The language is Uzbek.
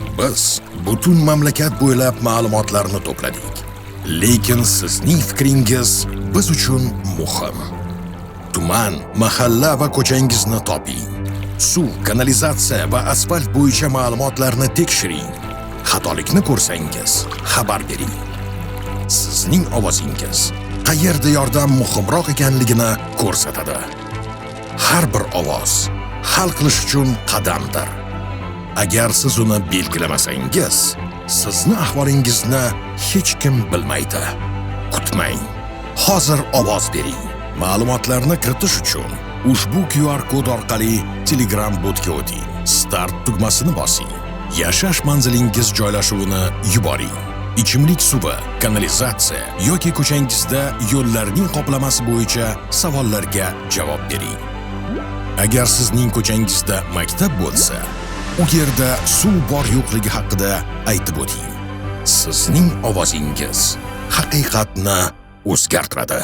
Biz butun mamlakat bo'ylab ma'lumotlarni to'pladik. Lekin sizning fikringiz biz uchun muhim. Tuman, mahalla va ko'changizni toping. Suv, kanalizatsiya va asfalt bo'yicha ma'lumotlarni tekshiring. Xatolikni ko'rsangiz, xabar bering. Sizning ovozingiz qayerda yordam muhimroq ekanligini ko'rsatadi. Har bir ovoz hal qilish uchun qadamdir. Agar siz uni belgilamasangiz, sizni ahvolingizni hech kim bilmaydi. Kutmang. Hozir ovoz bering. Ma'lumotlarni kiritish uchun ushbu QR kod orqali Telegram botga o'ting. Start tugmasini bosing. Yashash manzilingiz joylashuvini yuboring. Ichimlik suvi, kanalizatsiya yoki ko'changizda yo'llarning qoplamasi bo'yicha savollarga javob bering. Agar sizning ko'changizda maktab bo'lsa, u yerda suv bor yo'qligi haqida aytib o'ting. Sizning ovozingiz haqiqatni o'zgartiradi.